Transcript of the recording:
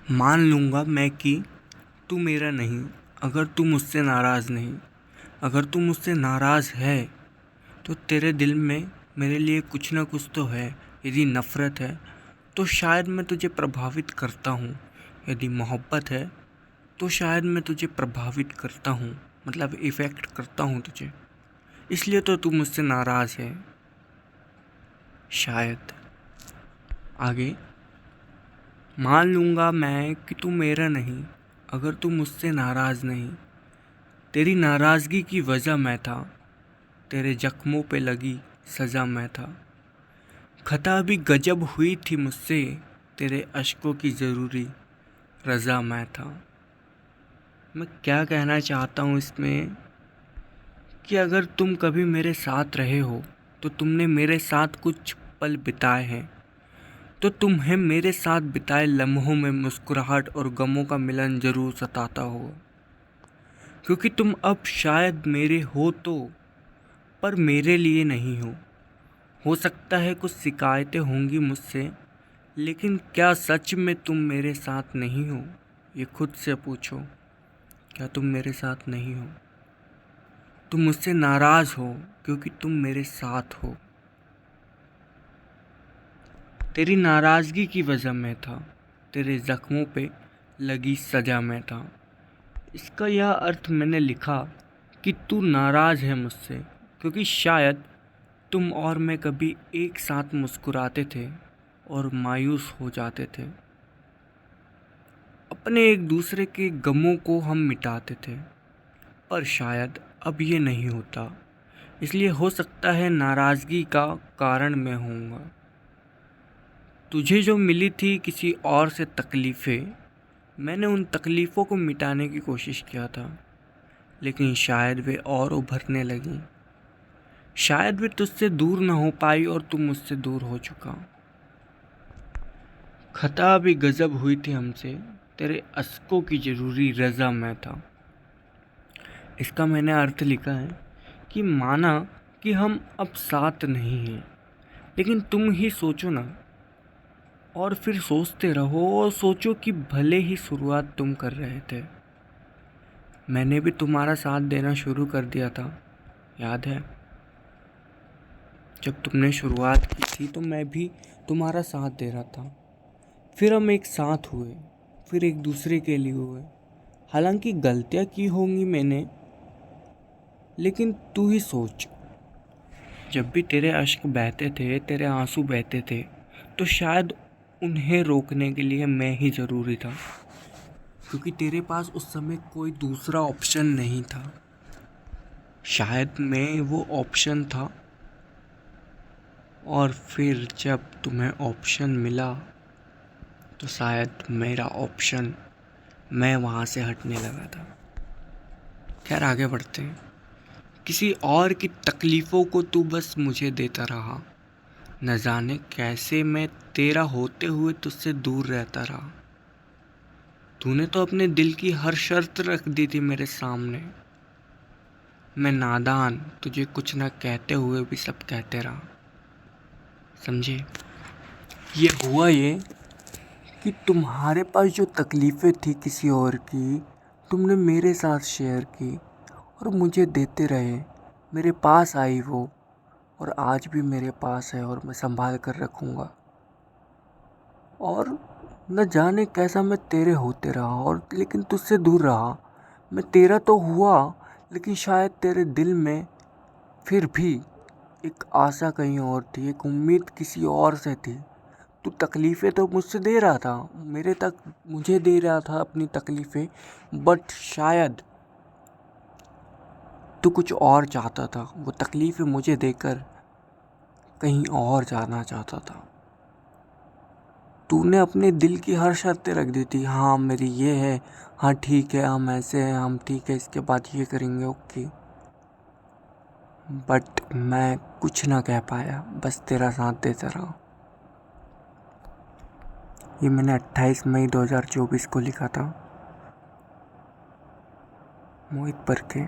मान लूँगा मैं कि तू मेरा नहीं, अगर तू मुझसे नाराज़ नहीं। अगर तू मुझसे नाराज़ है तो तेरे दिल में मेरे लिए कुछ ना कुछ तो है। यदि नफ़रत है तो शायद मैं तुझे प्रभावित करता हूँ। यदि मोहब्बत है तो शायद मैं तुझे प्रभावित करता हूँ, मतलब इफ़ेक्ट करता हूँ तुझे। इसलिए तो तू मुझसे नाराज़ है शायद। आगे, मान लूँगा मैं कि तू मेरा नहीं, अगर तू मुझसे नाराज़ नहीं। तेरी नाराज़गी की वजह मैं था, तेरे जख्मों पे लगी सज़ा मैं था। खता भी गजब हुई थी मुझसे, तेरे अश्कों की ज़रूरी रज़ा मैं था। मैं क्या कहना चाहता हूँ इसमें कि अगर तुम कभी मेरे साथ रहे हो तो तुमने मेरे साथ कुछ पल बिताए हैं, तो तुम्हें मेरे साथ बिताए लम्हों में मुस्कुराहट और गमों का मिलन ज़रूर सताता होगा। क्योंकि तुम अब शायद मेरे हो तो, पर मेरे लिए नहीं हो सकता है कुछ शिकायतें होंगी मुझसे, लेकिन क्या सच में तुम मेरे साथ नहीं हो? ये खुद से पूछो, क्या तुम मेरे साथ नहीं हो? तुम मुझसे नाराज़ हो क्योंकि तुम मेरे साथ हो। तेरी नाराज़गी की वजह मैं था, तेरे ज़ख्मों पे लगी सज़ा मैं था। इसका यह अर्थ मैंने लिखा कि तू नाराज़ है मुझसे क्योंकि शायद तुम और मैं कभी एक साथ मुस्कुराते थे और मायूस हो जाते थे। अपने एक दूसरे के गमों को हम मिटाते थे, पर शायद अब ये नहीं होता। इसलिए हो सकता है नाराज़गी का कारण मैं होऊंगा। तुझे जो मिली थी किसी और से तकलीफ़ें, मैंने उन तकलीफ़ों को मिटाने की कोशिश किया था, लेकिन शायद वे और उभरने लगीं। शायद वे तुझसे दूर न हो पाई और तू मुझसे दूर हो चुका। खता भी गजब हुई थी हमसे, तेरे अश्कों की ज़रूरी रज़ा मैं था। इसका मैंने अर्थ लिखा है कि माना कि हम अब साथ नहीं हैं, लेकिन तुम ही सोचो ना, और फिर सोचते रहो और सोचो कि भले ही शुरुआत तुम कर रहे थे, मैंने भी तुम्हारा साथ देना शुरू कर दिया था। याद है जब तुमने शुरुआत की थी तो मैं भी तुम्हारा साथ दे रहा था। फिर हम एक साथ हुए, फिर एक दूसरे के लिए हुए। हालांकि गलतियाँ की होंगी मैंने, लेकिन तू ही सोच, जब भी तेरे अश्क बहते थे, तेरे आंसू बहते थे, तो शायद उन्हें रोकने के लिए मैं ही ज़रूरी था, क्योंकि तेरे पास उस समय कोई दूसरा ऑप्शन नहीं था। शायद मैं वो ऑप्शन था, और फिर जब तुम्हें ऑप्शन मिला तो शायद मेरा ऑप्शन, मैं वहाँ से हटने लगा था। खैर, आगे बढ़ते हैं। किसी और की तकलीफ़ों को तू बस मुझे देता रहा, न जाने कैसे मैं तेरा होते हुए तुझसे दूर रहता रहा। तूने तो अपने दिल की हर शर्त रख दी थी मेरे सामने। मैं नादान तुझे कुछ न कहते हुए भी सब कहते रहा। समझे? ये हुआ ये कि तुम्हारे पास जो तकलीफ़ें थी किसी और की, तुमने मेरे साथ शेयर की और मुझे देते रहे। मेरे पास आई वो, और आज भी मेरे पास है और मैं संभाल कर रखूँगा। और न जाने कैसा मैं तेरे होते रहा, और लेकिन तुझसे दूर रहा। मैं तेरा तो हुआ, लेकिन शायद तेरे दिल में फिर भी एक आशा कहीं और थी, एक उम्मीद किसी और से थी। तू तकलीफ़ें तो मुझसे दे रहा था, मुझे दे रहा था अपनी तकलीफ़ें, बट शायद तू कुछ और चाहता था। वो तकलीफ़ें मुझे देकर कहीं और जाना चाहता था। तूने अपने दिल की हर शर्तें रख दी थी। हाँ, मेरी ये है, हाँ ठीक है, हम ऐसे हैं, हम ठीक है, इसके बाद ये करेंगे, ओके। बट मैं कुछ ना कह पाया, बस तेरा साथ देता रहा। ये मैंने 28 मई 2024 को लिखा था, मोहित पर के।